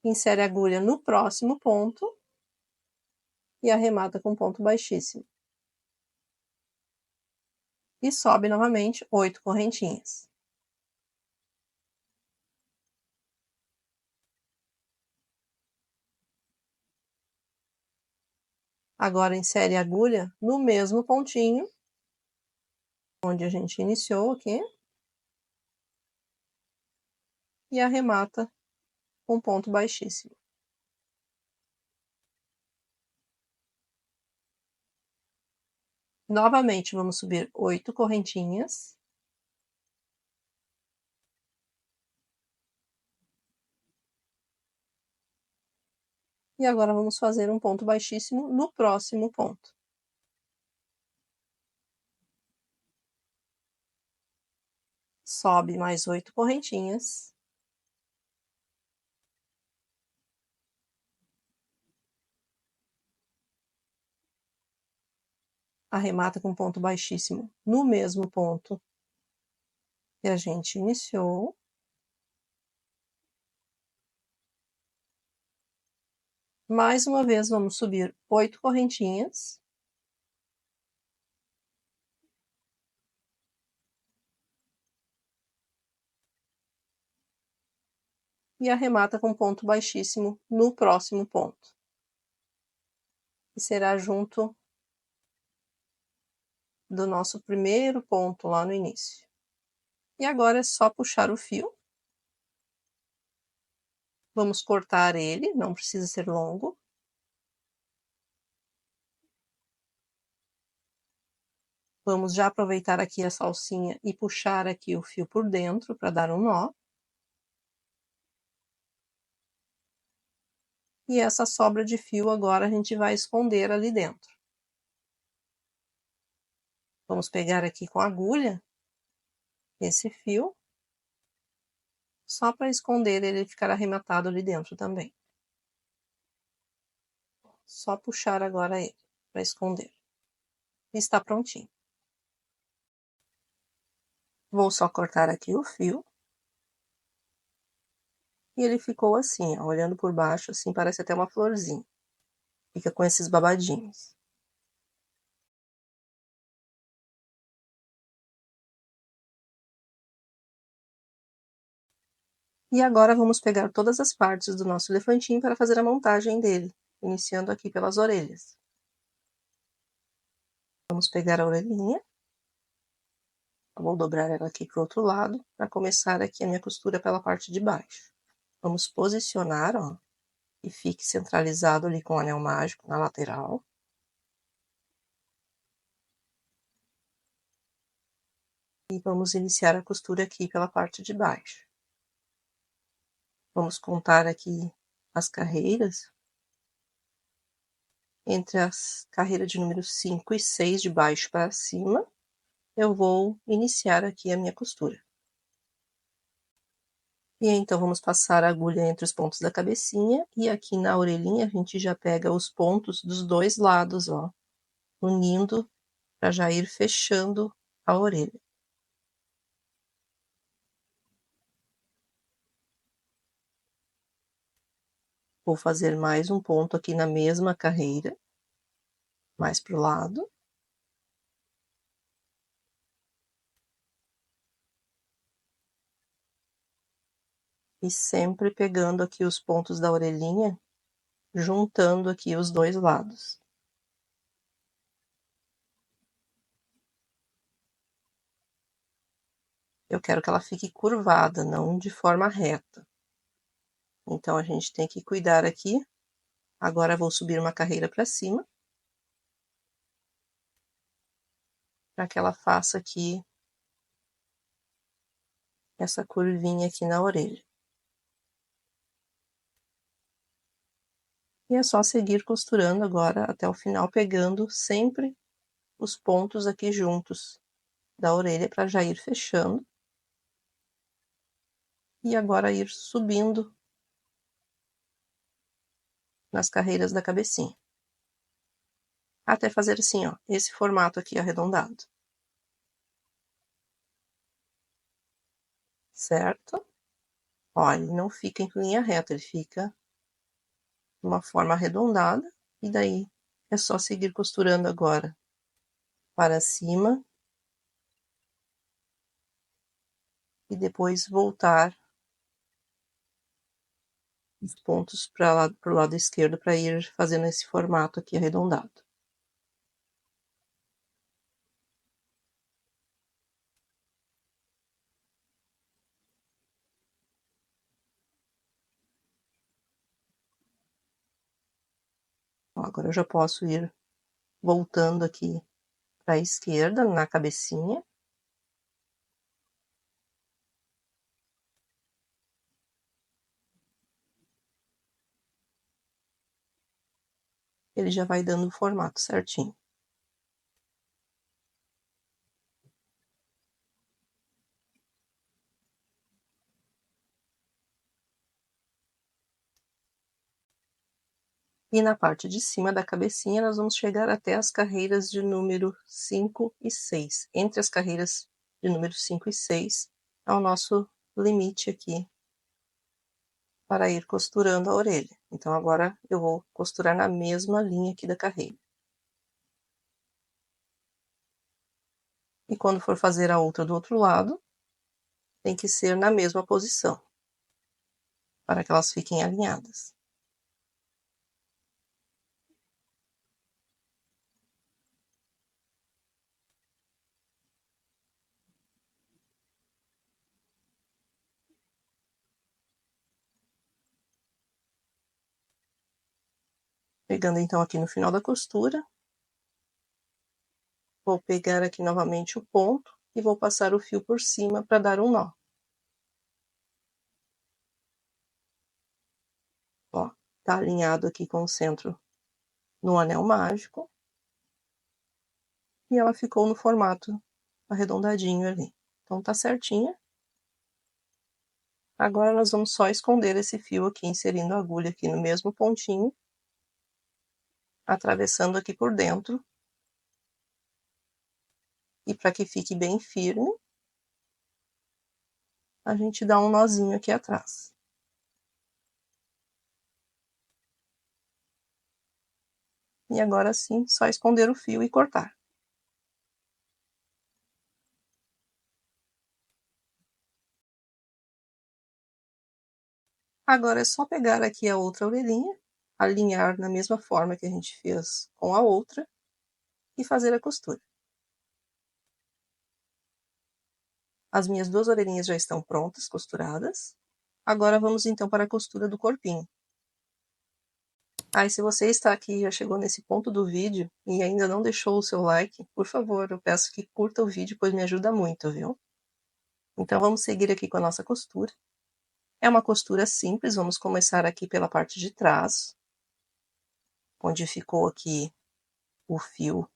Insere a agulha no próximo ponto e arremata com ponto baixíssimo. E sobe novamente 8 correntinhas. Agora insere a agulha no mesmo pontinho onde a gente iniciou aqui e arremata com ponto baixíssimo. Novamente vamos subir 8 correntinhas. E agora vamos fazer um ponto baixíssimo no próximo ponto. Sobe mais 8 correntinhas. Arremata com ponto baixíssimo no mesmo ponto que a gente iniciou. Mais uma vez, vamos subir 8 correntinhas. E arremata com ponto baixíssimo no próximo ponto. E será junto do nosso primeiro ponto lá no início. E agora é só puxar o fio. Vamos cortar ele, não precisa ser longo. Vamos já aproveitar aqui essa alcinha e puxar aqui o fio por dentro para dar um nó. E essa sobra de fio agora a gente vai esconder ali dentro. Vamos pegar aqui com a agulha esse fio, só para esconder ele ficar arrematado ali dentro também. Só puxar agora ele para esconder. Está prontinho. Vou só cortar aqui o fio. E ele ficou assim, ó, olhando por baixo, assim, parece até uma florzinha. Fica com esses babadinhos. E agora vamos pegar todas as partes do nosso elefantinho para fazer a montagem dele, iniciando aqui pelas orelhas. Vamos pegar a orelhinha. Vou dobrar ela aqui para o outro lado, para começar aqui a minha costura pela parte de baixo. Vamos posicionar, ó, e fique centralizado ali com o anel mágico na lateral. E vamos iniciar a costura aqui pela parte de baixo. Vamos contar aqui as carreiras. Entre as carreiras de número 5 e 6, de baixo para cima, eu vou iniciar aqui a minha costura. E então, vamos passar a agulha entre os pontos da cabecinha, e aqui na orelhinha a gente já pega os pontos dos dois lados, ó, unindo para já ir fechando a orelha. Vou fazer mais um ponto aqui na mesma carreira, mais pro lado. E sempre pegando aqui os pontos da orelhinha, juntando aqui os dois lados. Eu quero que ela fique curvada, não de forma reta. Então, a gente tem que cuidar aqui. Agora, vou subir uma carreira para cima, para que ela faça aqui essa curvinha aqui na orelha. E é só seguir costurando agora até o final, pegando sempre os pontos aqui juntos da orelha para já ir fechando. E agora ir subindo nas carreiras da cabecinha. Até fazer assim, ó, esse formato aqui arredondado. Certo? Ó, ele não fica em linha reta, ele fica de uma forma arredondada. E daí é só seguir costurando agora para cima. E depois voltar os pontos para o lado esquerdo para ir fazendo esse formato aqui arredondado. Ó, agora eu já posso ir voltando aqui para a esquerda na cabecinha. Ele já vai dando o formato certinho. E na parte de cima da cabecinha, nós vamos chegar até as carreiras de número 5 e 6. Entre as carreiras de número 5 e 6, é o nosso limite aqui para ir costurando a orelha. Então, agora eu vou costurar na mesma linha aqui da carreira. E quando for fazer a outra do outro lado, tem que ser na mesma posição, para que elas fiquem alinhadas. Pegando então aqui no final da costura, vou pegar aqui novamente o ponto e vou passar o fio por cima para dar um nó. Ó, tá alinhado aqui com o centro no anel mágico. E ela ficou no formato arredondadinho ali. Então tá certinha. Agora nós vamos só esconder esse fio aqui, inserindo a agulha aqui no mesmo pontinho, atravessando aqui por dentro. E para que fique bem firme, a gente dá um nozinho aqui atrás. E agora sim, só esconder o fio e cortar. Agora é só pegar aqui a outra orelhinha, alinhar na mesma forma que a gente fez com a outra e fazer a costura. As minhas duas orelhinhas já estão prontas, costuradas. Agora vamos então para a costura do corpinho. Se você está aqui e já chegou nesse ponto do vídeo e ainda não deixou o seu like, por favor, eu peço que curta o vídeo, pois me ajuda muito, viu? Então vamos seguir aqui com a nossa costura. É uma costura simples, vamos começar aqui pela parte de trás, onde ficou aqui o fio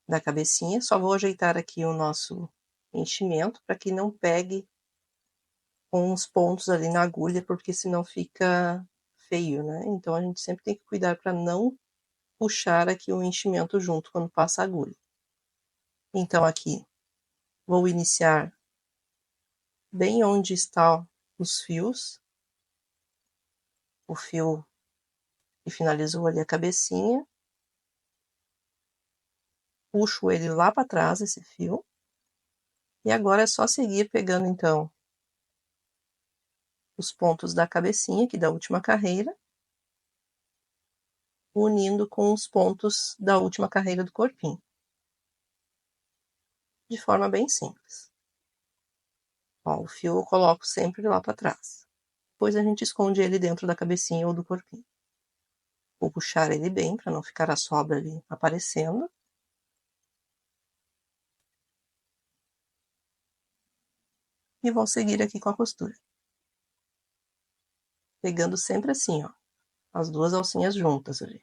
da cabecinha. Só vou ajeitar aqui o nosso enchimento para que não pegue com uns pontos ali na agulha, porque senão fica feio, né? Então a gente sempre tem que cuidar para não puxar aqui o enchimento junto quando passa a agulha. Então aqui vou iniciar bem onde estão os fios, o fio que finalizou ali a cabecinha, puxo ele lá para trás, esse fio, e agora é só seguir pegando então os pontos da cabecinha aqui da última carreira, unindo com os pontos da última carreira do corpinho. De forma bem simples. Ó, o fio eu coloco sempre lá para trás. Depois a gente esconde ele dentro da cabecinha ou do corpinho. Vou puxar ele bem para não ficar a sobra ali aparecendo. E vou seguir aqui com a costura. Pegando sempre assim, ó, as duas alcinhas juntas ali.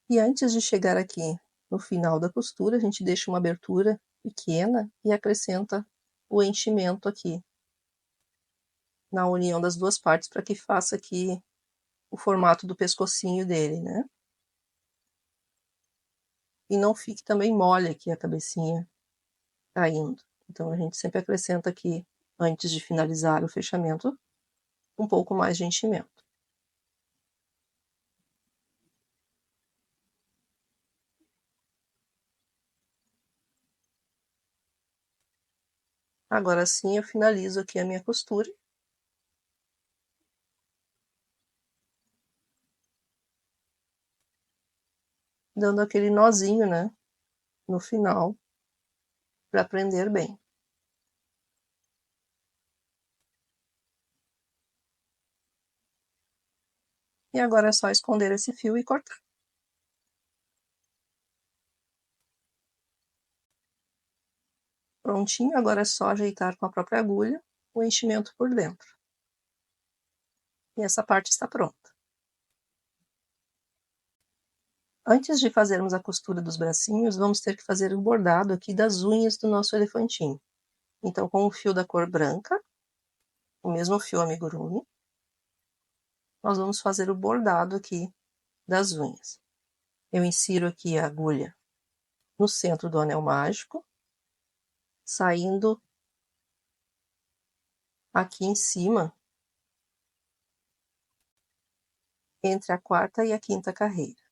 E antes de chegar aqui no final da costura, a gente deixa uma abertura pequena e acrescenta o enchimento aqui na união das duas partes para que faça aqui o formato do pescocinho dele, né? E não fique também mole aqui a cabecinha caindo. Então a gente sempre acrescenta aqui, antes de finalizar o fechamento, um pouco mais de enchimento. Agora sim eu finalizo aqui a minha costura. Dando aquele nozinho, né, no final, para prender bem. E agora é só esconder esse fio e cortar. Prontinho, agora é só ajeitar com a própria agulha o enchimento por dentro. E essa parte está pronta. Antes de fazermos a costura dos bracinhos, vamos ter que fazer o bordado aqui das unhas do nosso elefantinho. Então, com o fio da cor branca, o mesmo fio amigurumi, nós vamos fazer o bordado aqui das unhas. Eu insiro aqui a agulha no centro do anel mágico, saindo aqui em cima, entre a quarta e a quinta carreira.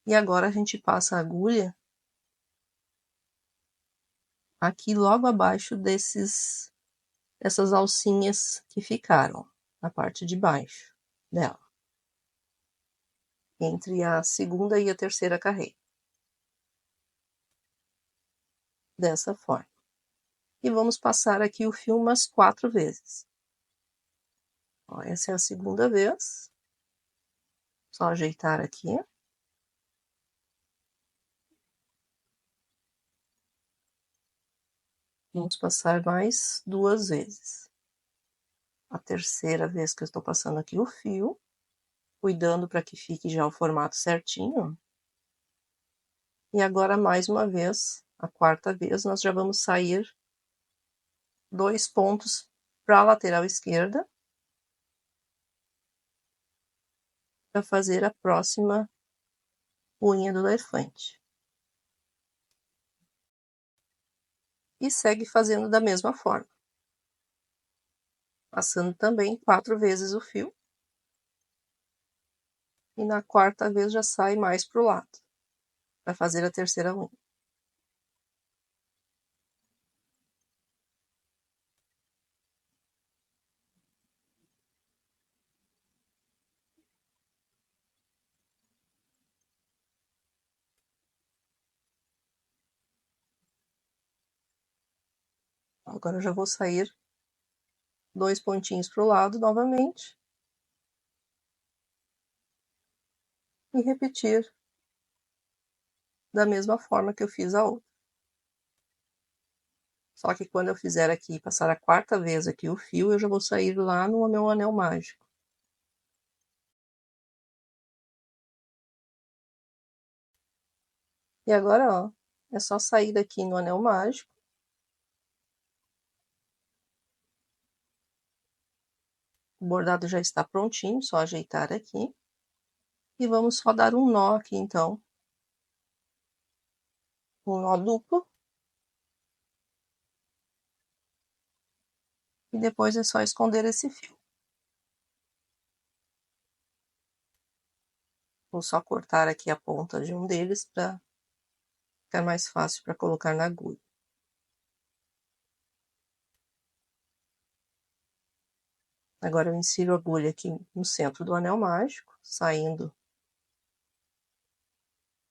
E agora a gente passa a agulha aqui logo abaixo dessas alcinhas que ficaram, na parte de baixo dela, entre a segunda e a terceira carreira. Dessa forma. E vamos passar aqui o fio umas 4 vezes. Ó, essa é a segunda vez. Só ajeitar aqui. Vamos passar mais 2 vezes. A terceira vez que eu estou passando aqui o fio, cuidando para que fique já o formato certinho. E agora, mais uma vez, a quarta vez, nós já vamos sair 2 pontos para a lateral esquerda, para fazer a próxima unha do elefante. E segue fazendo da mesma forma. Passando também 4 vezes o fio. E na quarta vez já sai mais para o lado, para fazer a terceira unha. Agora eu já vou sair 2 pontinhos para o lado novamente. E repetir da mesma forma que eu fiz a outra. Só que quando eu fizer aqui, passar a quarta vez aqui o fio, eu já vou sair lá no meu anel mágico. E agora, ó, é só sair daqui no anel mágico. O bordado já está prontinho, só ajeitar aqui. E vamos só dar um nó aqui, então. Um nó duplo. E depois é só esconder esse fio. Vou só cortar aqui a ponta de um deles para ficar mais fácil para colocar na agulha. Agora eu insiro a agulha aqui no centro do anel mágico, saindo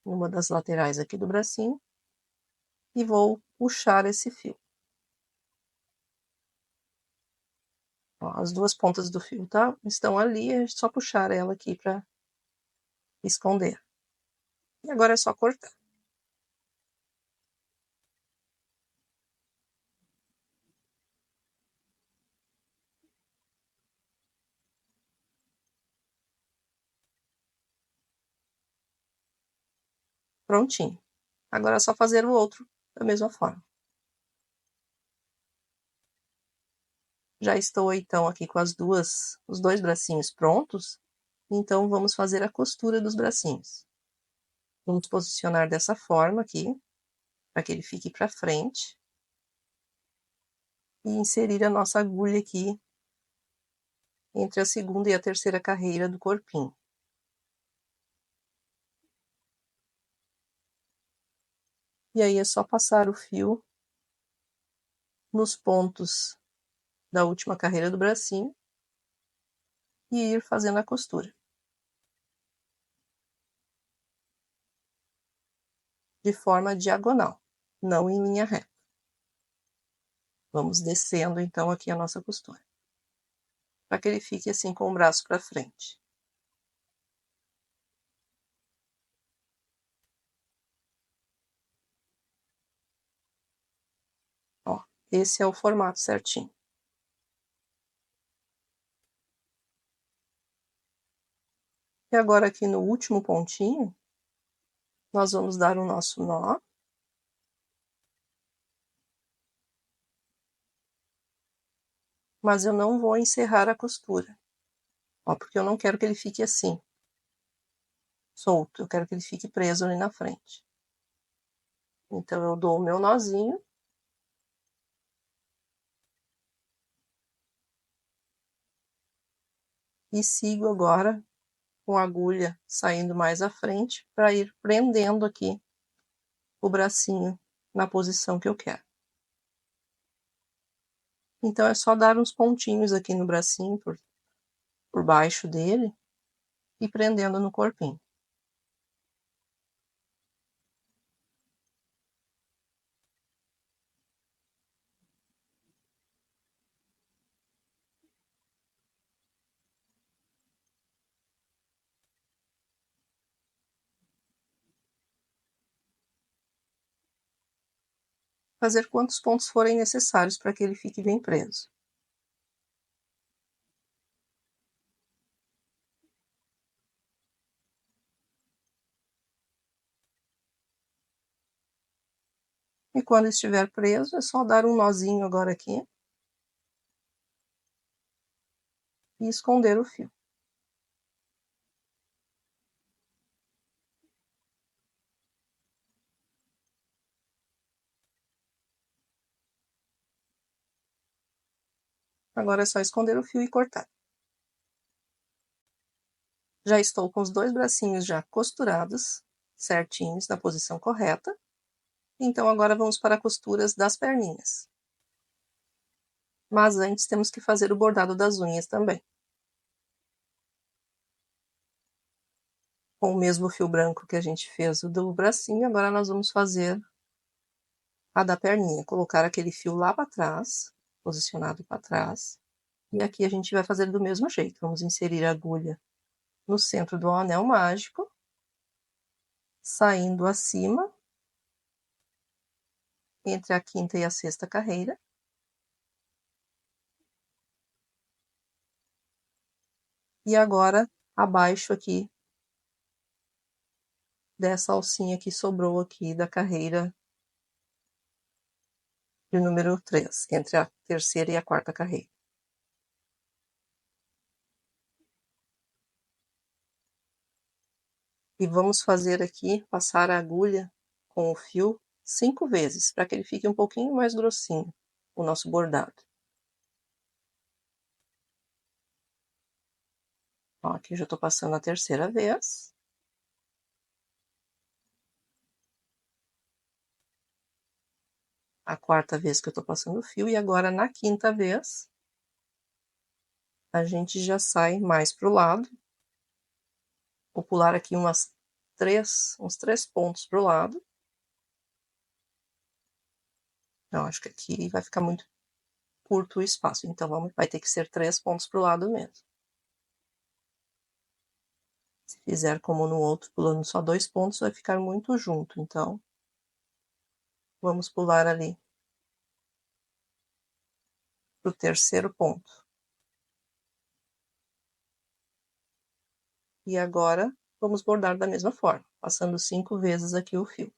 numa das laterais aqui do bracinho, e vou puxar esse fio. Ó, as duas pontas do fio estão ali, é só puxar ela aqui para esconder. E agora é só cortar. Prontinho. Agora é só fazer o outro da mesma forma. Já estou então aqui com os dois bracinhos prontos, então vamos fazer a costura dos bracinhos. Vamos posicionar dessa forma aqui, para que ele fique para frente. E inserir a nossa agulha aqui entre a segunda e a terceira carreira do corpinho. E aí é só passar o fio nos pontos da última carreira do bracinho e ir fazendo a costura. De forma diagonal, não em linha reta. Vamos descendo então aqui a nossa costura, para que ele fique assim com o braço para frente. Ó, esse é o formato certinho. E agora aqui no último pontinho, nós vamos dar o nosso nó. Mas eu não vou encerrar a costura, ó, porque eu não quero que ele fique assim, solto, eu quero que ele fique preso ali na frente. Então eu dou o meu nozinho. E sigo agora com a agulha saindo mais à frente para ir prendendo aqui o bracinho na posição que eu quero. Então é só dar uns pontinhos aqui no bracinho por baixo dele e prendendo no corpinho. Fazer quantos pontos forem necessários para que ele fique bem preso. E quando estiver preso, é só dar um nozinho agora aqui e esconder o fio. Agora é só esconder o fio e cortar. Já estou com os dois bracinhos já costurados, certinhos, na posição correta. Então agora vamos para as costuras das perninhas. Mas antes temos que fazer o bordado das unhas também. Com o mesmo fio branco que a gente fez o do bracinho, agora nós vamos fazer a da perninha. Colocar aquele fio lá para trás, posicionado para trás. E aqui a gente vai fazer do mesmo jeito. Vamos inserir a agulha no centro do anel mágico, saindo acima, entre a quinta e a sexta carreira. E agora, abaixo aqui dessa alcinha que sobrou aqui da carreira de número 3, entre a terceira e a quarta carreira. E vamos fazer aqui, passar a agulha com o fio 5 vezes, para que ele fique um pouquinho mais grossinho, o nosso bordado. Ó, aqui eu já tô passando a terceira vez. a quarta vez que eu tô passando o fio, e agora na quinta vez, a gente já sai mais pro lado. Vou pular aqui uns 3 pontos pro lado. Não, acho que aqui vai ficar muito curto o espaço, então vai ter que ser 3 pontos pro lado mesmo. Se fizer como no outro, pulando só 2 pontos, vai ficar muito junto, então vamos pular ali pro terceiro ponto. E agora, vamos bordar da mesma forma, passando 5 vezes aqui o fio.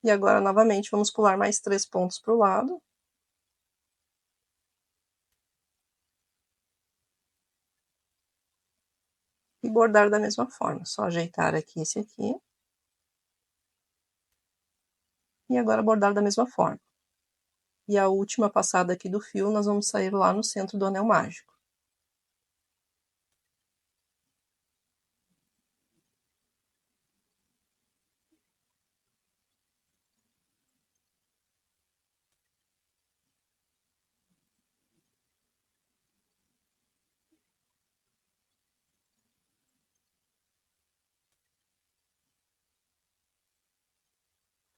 E agora, novamente, vamos pular mais 3 pontos pro lado. E bordar da mesma forma, só ajeitar aqui esse aqui. E agora bordar da mesma forma. E a última passada aqui do fio, nós vamos sair lá no centro do anel mágico.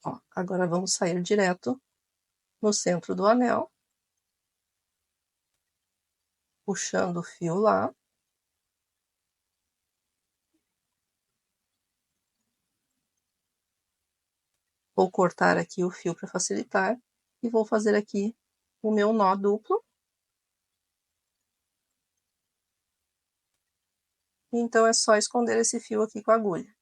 Ó, agora vamos sair direto no centro do anel, puxando o fio lá. Vou cortar aqui o fio para facilitar e vou fazer aqui o meu nó duplo. Então é só esconder esse fio aqui com a agulha.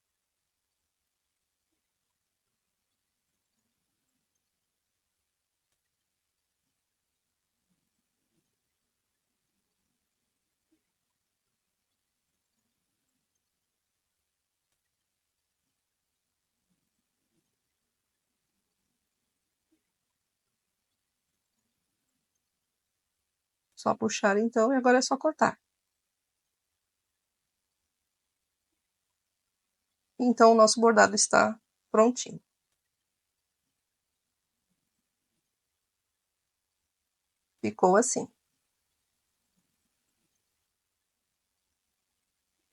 Só puxar então e agora é só cortar. Então o nosso bordado está prontinho. Ficou assim.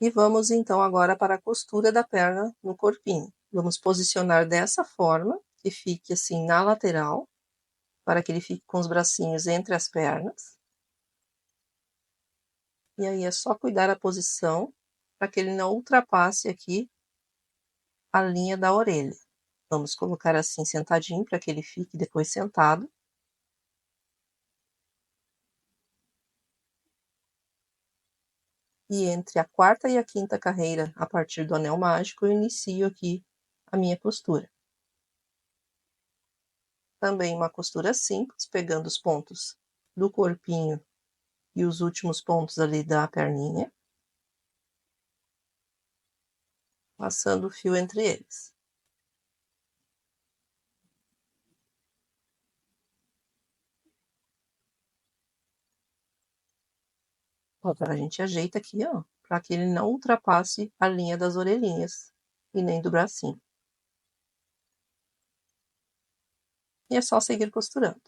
E vamos então agora para a costura da perna no corpinho. Vamos posicionar dessa forma, que fique assim na lateral, para que ele fique com os bracinhos entre as pernas. E aí é só cuidar a posição, para que ele não ultrapasse aqui a linha da orelha. Vamos colocar assim sentadinho, para que ele fique depois sentado. E entre a quarta e a quinta carreira, a partir do anel mágico, eu inicio aqui a minha costura. Também uma costura simples, pegando os pontos do corpinho e os últimos pontos ali da perninha, passando o fio entre eles. Agora a gente ajeita aqui, ó, para que ele não ultrapasse a linha das orelhinhas e nem do bracinho. E é só seguir costurando.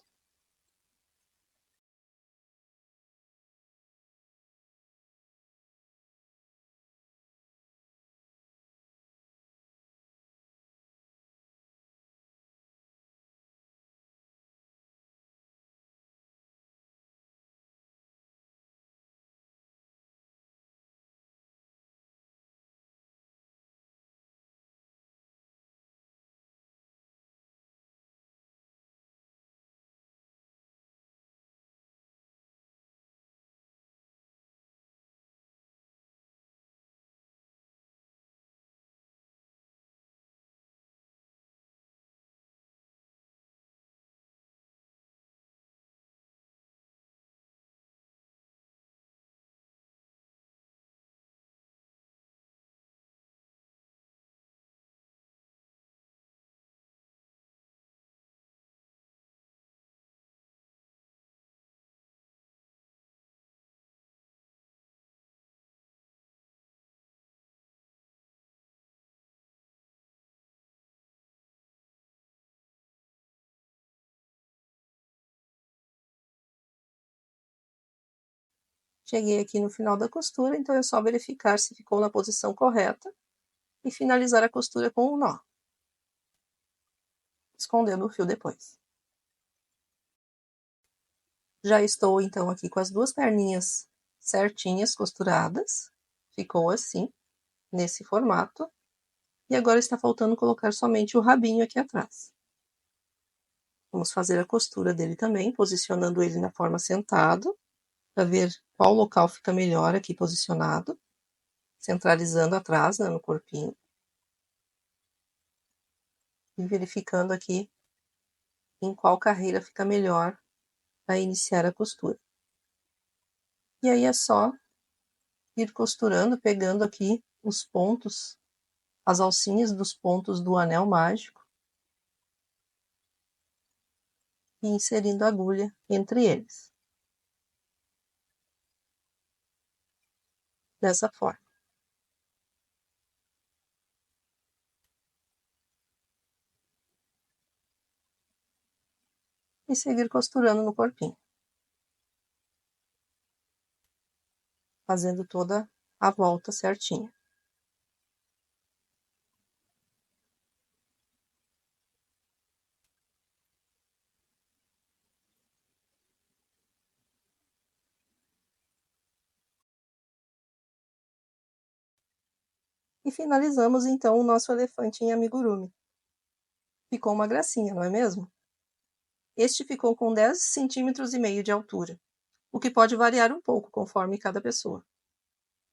Cheguei aqui no final da costura, então é só verificar se ficou na posição correta e finalizar a costura com um nó, escondendo o fio depois. Já estou então aqui com as duas perninhas certinhas costuradas, ficou assim, nesse formato, e agora está faltando colocar somente o rabinho aqui atrás. Vamos fazer a costura dele também, posicionando ele na forma sentado, para ver qual local fica melhor aqui posicionado, centralizando atrás, né, no corpinho. E verificando aqui em qual carreira fica melhor para iniciar a costura. E aí é só ir costurando, pegando aqui os pontos, as alcinhas dos pontos do anel mágico e inserindo a agulha entre eles. Dessa forma. E seguir costurando no corpinho. Fazendo toda a volta certinha. E finalizamos então o nosso elefante em amigurumi. Ficou uma gracinha, não é mesmo? Este ficou com 10,5 cm de altura, o que pode variar um pouco conforme cada pessoa.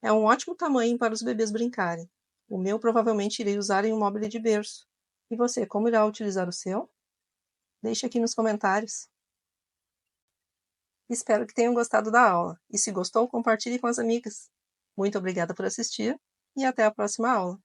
É um ótimo tamanho para os bebês brincarem. O meu provavelmente irei usar em um mobile de berço. E você, como irá utilizar o seu? Deixe aqui nos comentários. Espero que tenham gostado da aula. E se gostou, compartilhe com as amigas. Muito obrigada por assistir e até a próxima aula.